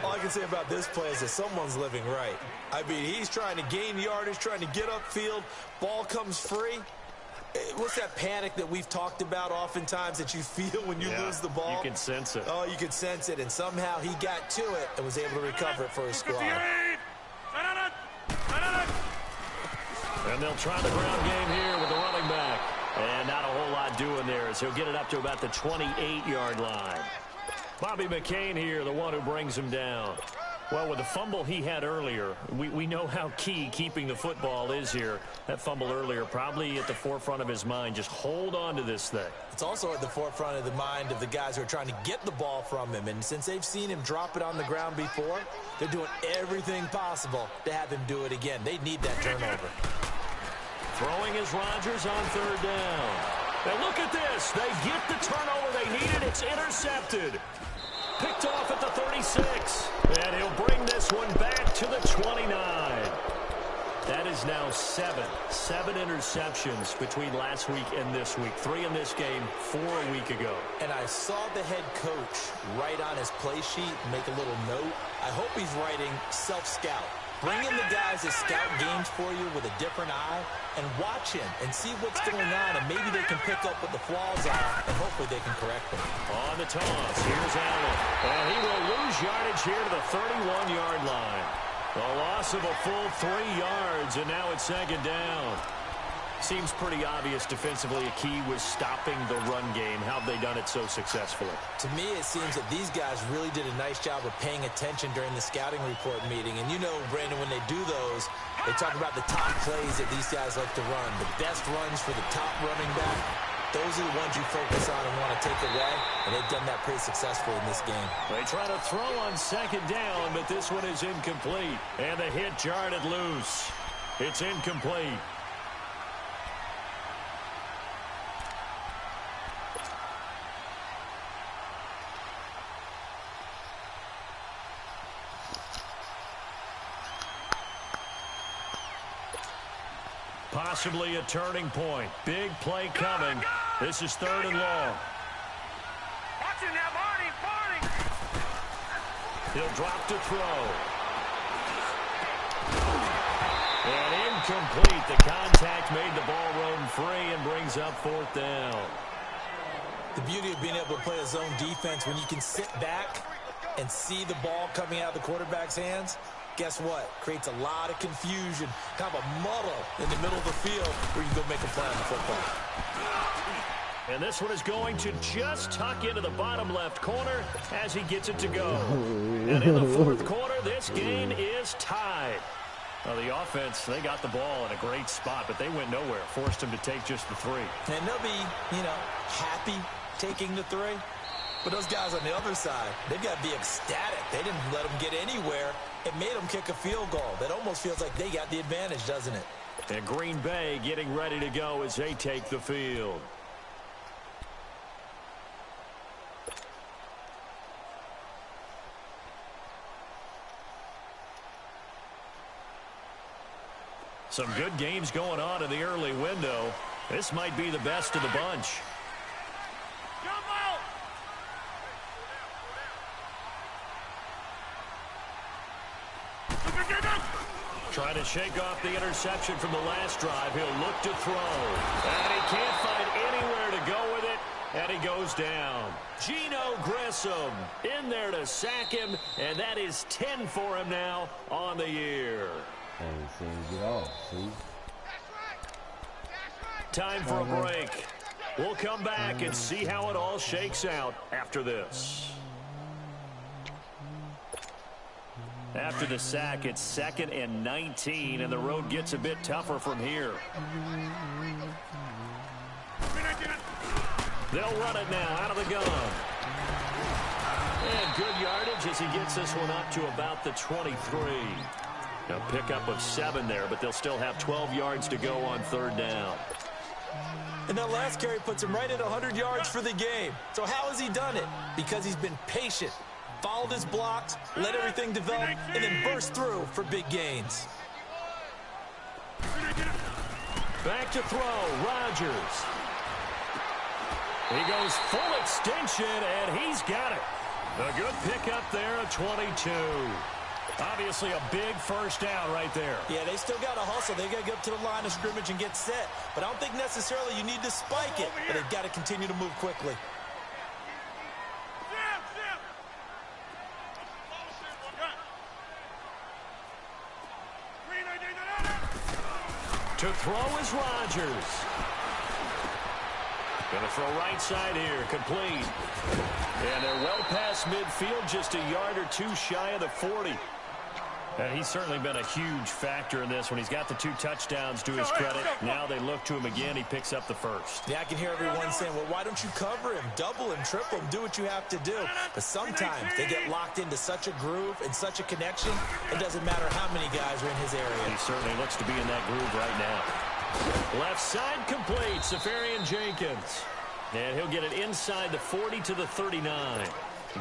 All I can say about this play is that someone's living right. I mean, he's trying to gain yardage, trying to get upfield. Ball comes free. What's that panic that we've talked about oftentimes that you feel when you lose the ball? You can sense it. Oh, you can sense it, and somehow he got to it and was able to recover it for his squad. And they'll try the ground game here with the running back. And not a whole lot doing there as he'll get it up to about the 28-yard line. Bobby McCain here, the one who brings him down. Well, with the fumble he had earlier, we know how key keeping the football is here. That fumble earlier probably at the forefront of his mind. Just hold on to this thing. It's also at the forefront of the mind of the guys who are trying to get the ball from him. And since they've seen him drop it on the ground before, they're doing everything possible to have him do it again. They need that turnover. Throwing is Rodgers on 3rd down. And look at this. They get the turnover they needed. It's intercepted. Picked off at the 36. And he'll bring this one back to the 29. That is now 7 interceptions between last week and this week. 3 in this game, 4 a week ago. And I saw the head coach write on his play sheet, make a little note. I hope he's writing self-scout. Bring in the guys that scout games for you with a different eye and watch him and see what's going on, and maybe they can pick up what the flaws are, and hopefully they can correct them. On the toss, here's Allen. And he will lose yardage here to the 31-yard line. The loss of a full 3 yards, and now it's 2nd down. Seems pretty obvious defensively a key was stopping the run game. How have they done it so successfully? To me, it seems that these guys really did a nice job of paying attention during the scouting report meeting. And you know, Brandon, when they do those, they talk about the top plays that these guys like to run. The best runs for the top running back. Those are the ones you focus on and want to take away. And they've done that pretty successfully in this game. They try to throw on 2nd down, but this one is incomplete. And the hit jarred it loose. It's incomplete. Possibly a turning point. Big play coming. This is 3rd and long. Watching now, Barney. He'll drop to throw. And incomplete. The contact made the ball roam free and brings up 4th down. The beauty of being able to play a zone defense when you can sit back and see the ball coming out of the quarterback's hands, guess what? Creates a lot of confusion, kind of a muddle in the middle of the field where you can go make a play on the football. And this one is going to just tuck into the bottom left corner as he gets it to go. And in the 4th quarter, this game is tied. Well, the offense, they got the ball in a great spot, but they went nowhere. Forced him to take just the 3. And they'll be, happy taking the 3. But those guys on the other side, they've got to be ecstatic. They didn't let them get anywhere. It made them kick a field goal. That almost feels like they got the advantage, doesn't it? And Green Bay getting ready to go as they take the field. Some good games going on in the early window. This might be the best of the bunch. Jump out! Trying to shake off the interception from the last drive. He'll look to throw. And he can't find anywhere to go with it. And he goes down. Geno Grissom in there to sack him. And that is 10 for him now on the year. And see him get off, see? Time for a break. We'll come back and see how it all shakes out after this. After the sack, it's 2nd and 19, and the road gets a bit tougher from here. They'll run it now out of the gun. And good yardage as he gets this one up to about the 23. A pickup of 7 there, but they'll still have 12 yards to go on 3rd down. And that last carry puts him right at 100 yards for the game. So how has he done it? Because he's been patient, followed his blocks, let everything develop, and then burst through for big gains. Back to throw, Rodgers. He goes full extension, and he's got it. A good pickup there at 22. Obviously a big first down right there. Yeah, they still got to hustle. They got to get up to the line of scrimmage and get set. But I don't think necessarily you need to spike it, but they've got to continue to move quickly. To throw is Rodgers. Going to throw right side here, complete. And they're well past midfield, just a yard or two shy of the 40. He's certainly been a huge factor in this when he's got the 2 touchdowns to his credit. Now they look to him again. He picks up the first. Yeah, I can hear everyone saying, well, why don't you cover him, double him, triple him, do what you have to do. But sometimes they get locked into such a groove and such a connection, it doesn't matter how many guys are in his area. He certainly looks to be in that groove right now. Left side complete, Safarian Jenkins. And he'll get it inside the 40 to the 39.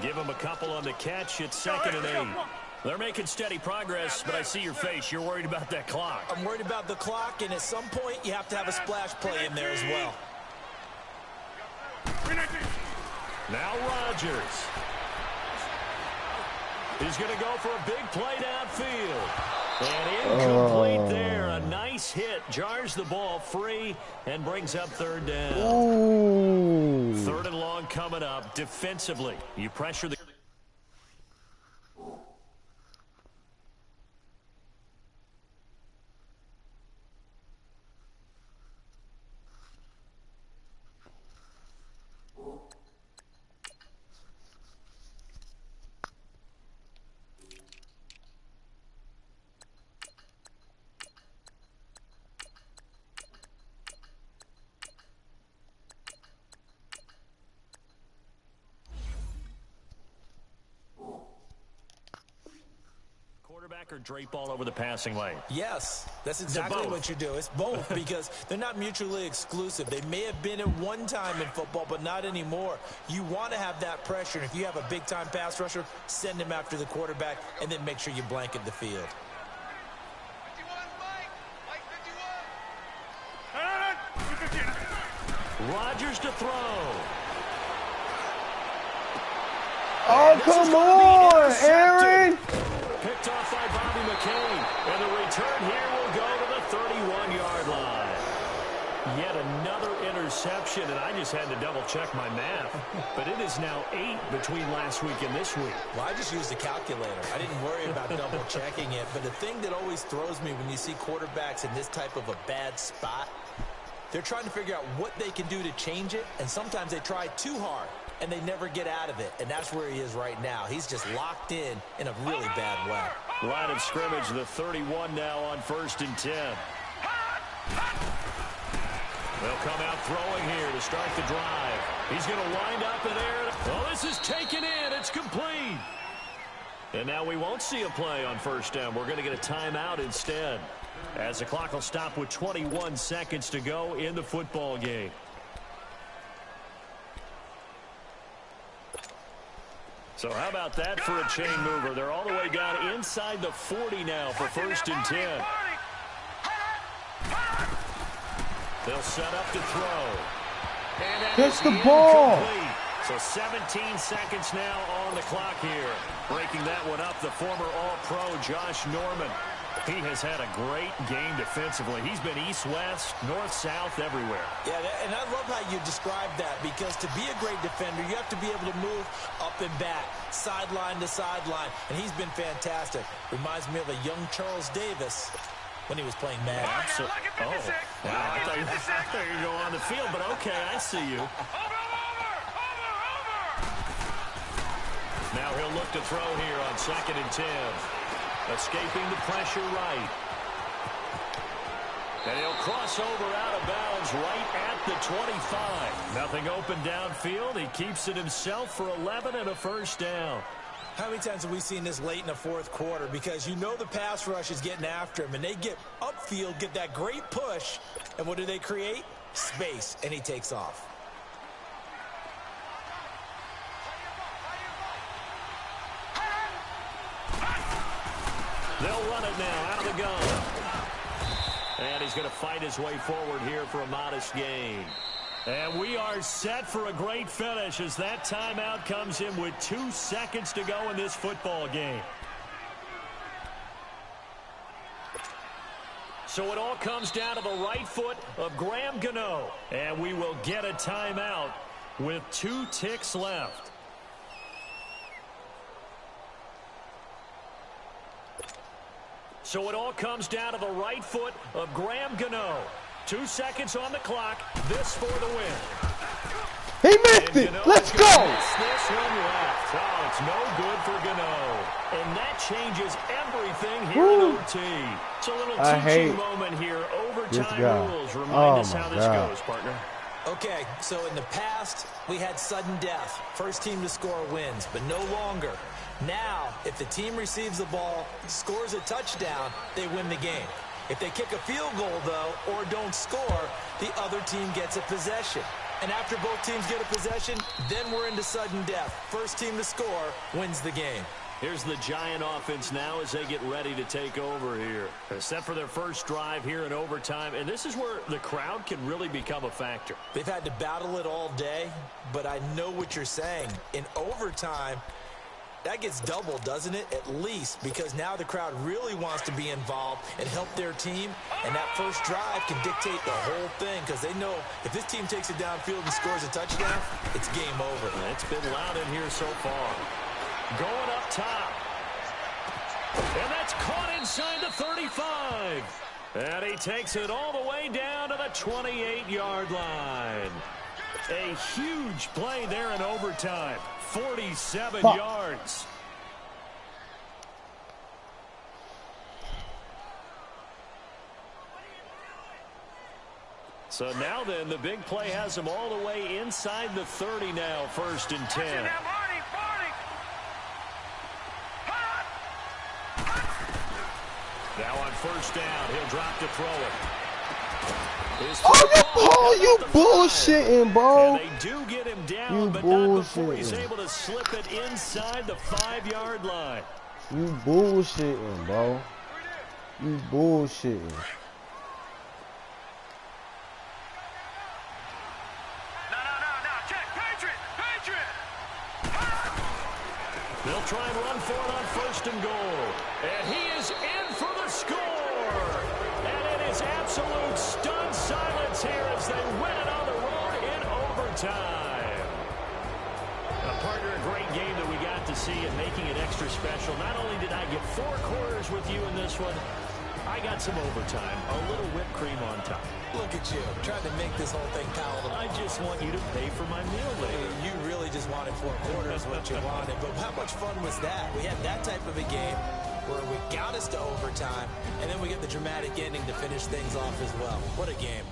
Give him a couple on the catch. It's 2nd and 8. They're making steady progress, but I see your face. You're worried about that clock. I'm worried about the clock, and at some point, you have to have a splash play in there as well. Now Rodgers. He's going to go for a big play downfield. And incomplete there. A nice hit. Jars the ball free and brings up 3rd down. Ooh. 3rd and long coming up. Defensively, you pressure the... Or drape all over the passing lane? Yes, that's exactly what you do. It's both because they're not mutually exclusive. They may have been at one time in football, but not anymore. You want to have that pressure, and if you have a big-time pass rusher, send him after the quarterback, and then make sure you blanket the field. Rodgers to throw. Oh, come on, Aaron! Picked off by Bobby McCain. And the return here will go to the 31-yard line. Yet another interception, and I just had to double-check my math. But it is now 8 between last week and this week. Well, I just used a calculator. I didn't worry about double-checking it. But the thing that always throws me when you see quarterbacks in this type of a bad spot, they're trying to figure out what they can do to change it, and sometimes they try too hard, and they never get out of it, and that's where he is right now. He's just locked in a really bad way. Line of scrimmage, the 31 now on 1st and 10. They'll come out throwing here to start the drive. He's going to wind up in there. Oh, this is taken in. It's complete. And now we won't see a play on 1st down. We're going to get a timeout instead, as the clock will stop with 21 seconds to go in the football game. So how about that for a chain mover? They're all the way down inside the 40 now for 1st and 10. They'll set up to throw. And that Catch is the ball. incomplete. So 17 seconds now on the clock here. Breaking that one up, the former All-Pro Josh Norman. He has had a great game defensively. He's been east-west, north-south, everywhere. Yeah, and I love how you described that, because to be a great defender, you have to be able to move up and back, sideline to sideline, and he's been fantastic. Reminds me of a young Charles Davis when he was playing Madden. Oh, wow, I thought you were going on the field, but okay, I see you. Now he'll look to throw here on 2nd and 10. Escaping the pressure right. And he'll cross over out of bounds right at the 25. Nothing open downfield. He keeps it himself for 11 and a first down. How many times have we seen this late in the fourth quarter? Because you know the pass rush is getting after him, and they get upfield, get that great push, and what do they create? Space, and he takes off. They'll run it now out of the gun. And he's going to fight his way forward here for a modest gain. And we are set for a great finish as that timeout comes in with 2 seconds to go in this football game. So it all comes down to the right foot of Graham Gano. And we will get a timeout with 2 ticks left. So it all comes down to the right foot of Graham Gano. 2 seconds on the clock. This for the win. He missed it. Let's go. This one left. Oh, it's no good for Gano. And that changes everything here in OT. It's a little teaching moment here. Overtime rules. Remind us how this goes, partner. Okay, so in the past, we had sudden death. First team to score wins, but no longer. Now, if the team receives the ball, scores a touchdown, they win the game. If they kick a field goal, though, or don't score, the other team gets a possession. And after both teams get a possession, then we're into sudden death. First team to score wins the game. Here's the Giant offense now as they get ready to take over here. Set for their first drive here in overtime. And this is where the crowd can really become a factor. They've had to battle it all day, but I know what you're saying. In overtime, that gets doubled, doesn't it? At least, because now the crowd really wants to be involved and help their team. And that first drive can dictate the whole thing, because they know if this team takes it downfield and scores a touchdown, it's game over. It's been loud in here so far. Going up top. And that's caught inside the 35. And he takes it all the way down to the 28-yard line. A huge play there in overtime. 47 yards. So now then, the big play has them all the way inside the 30 now, 1st and 10. Now on first down, he'll drop to throw it. You bullshitting, bro. And they do get him down, but not before he's able to slip it inside the 5-yard line. You bullshitting, bro. You bullshitting. Check, Patriot. They'll try and run for it on 1st and goal. And he is in for the score. And it is absolute stunned silence here as they win it on the road in overtime. Partner, a great game that we got to see and making it extra special. Not only did I get 4 quarters with you in this one, I got some overtime, a little whipped cream on top. Look at you, trying to make this whole thing palatable. I just want you to pay for my meal later. You really just wanted 4 quarters, what you wanted. But how much fun was that? We had that type of a game where we got us to overtime, and then we get the dramatic ending to finish things off as well. What a game.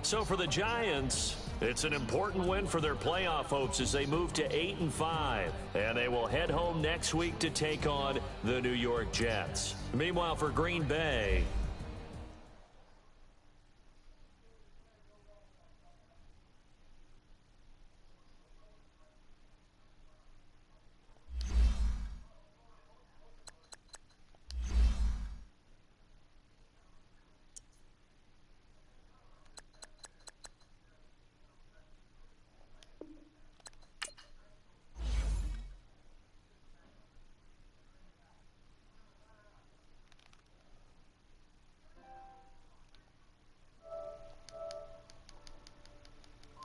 So for the Giants, it's an important win for their playoff hopes as they move to 8-5. And they will head home next week to take on the New York Jets. Meanwhile, for Green Bay,